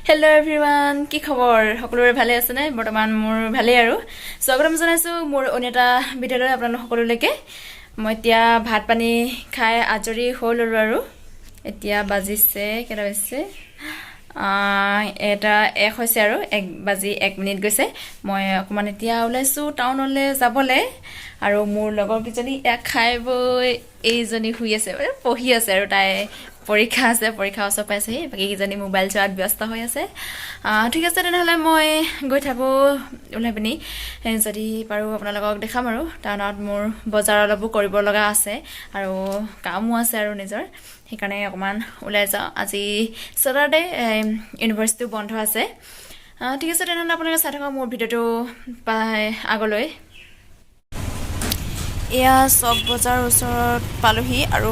Hello everyone, কি খবৰ সকলোৰে ভালে আছে নে বৰ্তমান মোৰ ভালে আৰু স্বাগতম জনাইছো মোৰ অন্যটা ভিডিঅ'লৈ আপোনালোক সকলোলৈকে মই এতিয়া ভাত পানী খাই আজৰি হ'ল আৰু এতিয়া বাজিছে কেটা বাজিছে এটা 1 হৈছে আৰু 1 বাজি 1 মিনিট গৈছে মই অকমান এতিয়া ওলাইছো টাউনলৈ যাবলে আৰু মোৰ লগৰ কিজনী খাই বৈ এইজনী শুই আছে পঢ়ি আছে আৰু তাই পৰীক্ষা আছে পৰীক্ষা ওচৰ পাইছেহি বাকি কিজনী মোবাইল চোৱাত ব্যস্ত হৈ আছে ঠিক আছে তেনেহলে মই গৈ থাকো ওলাই পিনি যদি পাৰো আপোনালোকক দেখাম আৰু টাউনত মোৰ বজাৰ অলপো কৰিব লগা আছে আৰু কামো আছে আৰু নিজৰ সেইকাৰণে অকমান ওলাই যাওঁ আজি স্যাটাৰডে ইউনিভাৰ্চিটি বন্ধ আছে ঠিক আছে তেনেহলে আপোনালোকে চাই থাকক মোৰ ভিডিঅ'টো আগলৈ এয়া চক বজাৰ ওচৰত পালোহি আৰু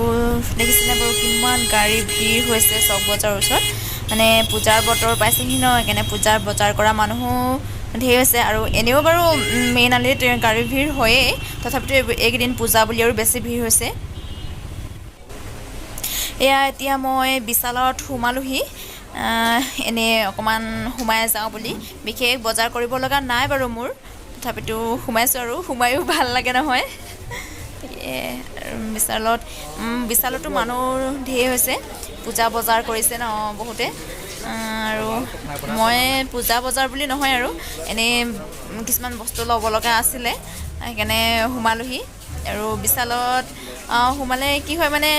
দেখিছেনে বাৰু কিমান গাড়ী ভিৰ হৈছে চক বজাৰ ওচৰত মানে পূজাৰ বতৰ পাইছেহি ন একেনে পূজাৰ বজাৰ কৰা মানুহ ধেৰ হৈছে আৰু এনেও বাৰু মেইন আলিত গাড়ী ভিৰ হয়ে তথাপিতো এইকেইদিন পূজা বুলি আৰু বেছি ভিৰ হৈছে এয়া এতিয়া মই বিশালত সোমালোহি এনে অকমান সোমাই যাওঁ বুলি বিশেষ বজাৰ কৰিব লগা নাই বাৰু মোৰ তথাপিতো সোমাইছো আৰু সোমায়ো ভাল লাগে নহয় বিশালতো মানুহ ধেৰ হৈছে পূজা বজাৰ কৰিছে ন বহুতে আৰু মই পূজা বজাৰ বুলি নহয় আৰু এনে কিছুমান বস্তু ল'ব লগা আছিলে সেইকাৰণে সোমালোহি আৰু বিশালত সোমালে কি হয় মানে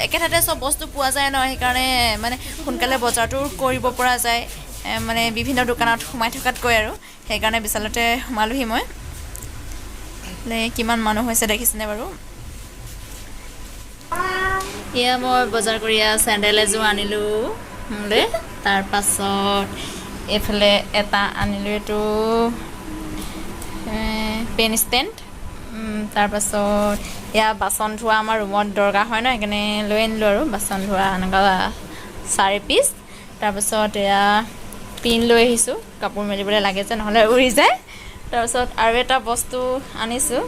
একেঠাতে সব বস্তু পোৱা যায় ন সেইকাৰণে মানে সোনকালে বজাৰটো কৰিব পৰা যায় মানে বিভিন্ন দোকানত সোমাই থকাতকৈ আৰু সেইকাৰণে বিশালতে সোমালোহি মই কিমান মানুহ হৈছে দেখিছেনে বাৰু এয়া মই বজাৰ কৰি চেণ্ডেল এযোৰ আনিলো মোলে তাৰ পাছত এফালে এটা আনিলো এটো পেন ষ্টেণ্ড তাৰ পাছত এয়া বাচন ধোৱা আমাৰ ৰুমত দৰকাৰ হয় ন সেইকাৰণে লৈ আনিলো আৰু বাচন ধোৱা এনেকুৱা 4 পিচ তাৰ পাছত এয়া পিন লৈ আহিছো কাপোৰ মেলিবলৈ লাগে যে নহলে উৰি যায় তাৰ পাছত আৰু এটা বস্তু আনিছো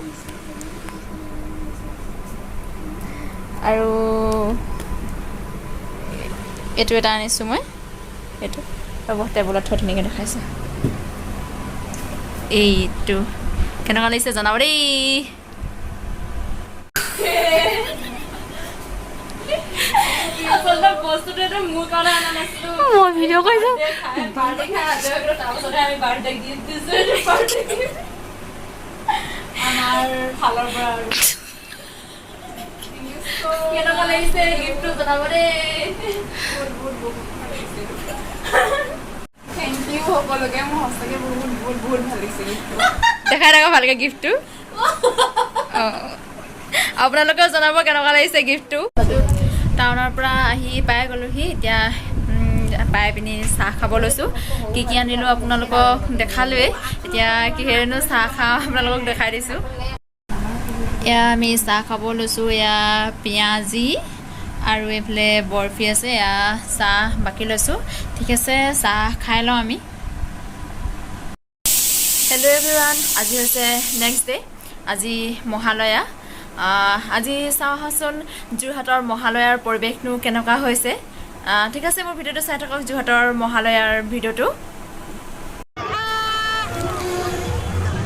আৰু এটো এটা আনিছো মই এটো বহুত টেবুলত থৈ ধুনীয়াকৈ দেখাইছো এইটো কেনেকুৱা লাগিছে জনাব দেই বস্তুটো এটা মোৰ কাৰণে আনা নাছিলো মই ভিডিঅ' কৰিছো বাৰ্থডে খাই আজৰি তাৰপিছতে আমি বাৰ্থডে গিফ্ট দিছো বাৰ্থডে গিফ্ট আমাৰ ফালৰ পৰা আৰু কেনেকুৱা লাগিছে গিফ্টটো জনাব দেই থেংক ইউ সকলোকে মোৰ সঁচাকে বহুত বহুত বহুত ভাল লাগিছে দেখাই থাকক ভালকে গিফ্টটো আপোনালোকেও জনাব কেনেকুৱা লাগিছে গিফ্টটো টাউনৰ পৰা আহি পাই গ'লোহি এতিয়া পাই পিনি চাহ খাব লৈছোঁ কি আনিলোঁ আপোনালোকক দেখালোৱেই এতিয়া কিহেৰেনো চাহ খাওঁ আপোনালোকক দেখাই দিছোঁ এয়া আমি চাহ খাব লৈছোঁ এয়া পিঁয়াজি আৰু এইফালে বৰফি আছে এয়া চাহ বাকি লৈছোঁ ঠিক আছে চাহ খাই লওঁ আমি হেল্ল' এভৰিৱান আজি হৈছে নেক্সট ডে আজি মহালয়া আজি চাওঁ আহাচোন যোৰহাটৰ মহালয়াৰ পৰিৱেশনো কেনেকুৱা হৈছে ঠিক আছে মোৰ ভিডিঅ'টো চাই থাকক যোৰহাটৰ মহালয়াৰ ভিডিঅ'টো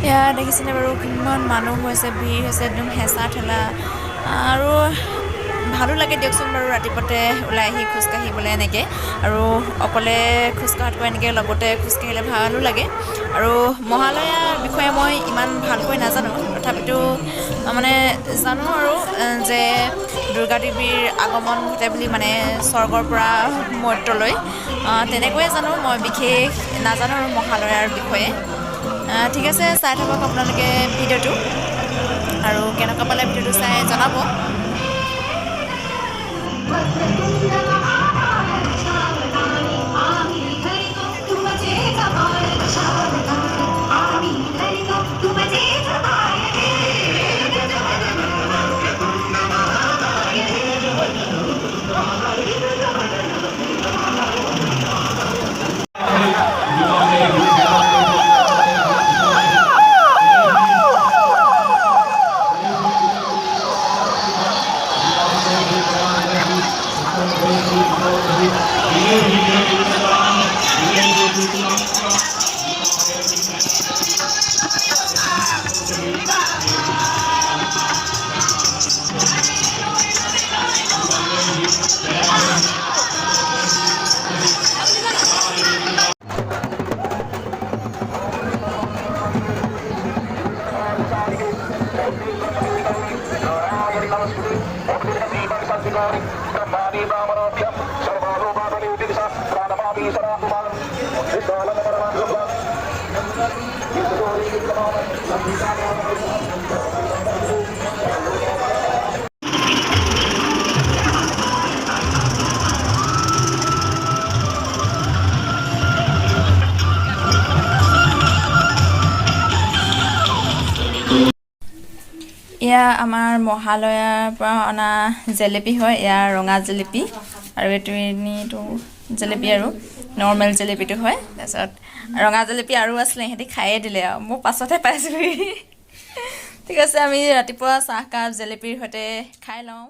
এয়া দেখিছেনে বাৰু কিমান মানুহ হৈছে ভিৰ হৈছে একদম হেঁচা ঠেলা আৰু ভালো লাগে দিয়কচোন বাৰু ৰাতিপুৱাতে ওলাই আহি খোজকাঢ়িবলৈ এনেকৈ আৰু অকলে খোজকঢ়াতকৈ এনেকৈ লগতে খোজকাঢ়িলে ভালো লাগে আৰু মহালয়াৰ বিষয়ে মই ইমান ভালকৈ নাজানো তথাপিতো মানে জানো আৰু যে দুৰ্গা দেৱীৰ আগমন ঘটে বুলি মানে স্বৰ্গৰ পৰা মৰ্ত্যলৈ তেনেকৈয়ে জানো মই বিশেষ নাজানো আৰু মহালয়াৰ বিষয়ে ঠিক আছে চাই থাকক আপোনালোকে ভিডিঅ'টো আৰু কেনেকুৱা পালে ভিডিঅ'টো চাই জনাব এয়া আমাৰ মহালয়াৰ পৰা অনা জেলেপি হয়, এয়া ৰঙা জেলেপি আৰু এইটো জেলেপি আৰু নৰ্মেল জেলেপিটো হয়। তাৰপিছত ৰঙা জেলেপি আৰু আছিলে, সিহঁতি খায়ে দিলে আৰু মই পাছতহে পাইছোঁহি। ঠিক আছে, আমি ৰাতিপুৱা চাহকাপ জেলেপিৰ সৈতে খাই লওঁ।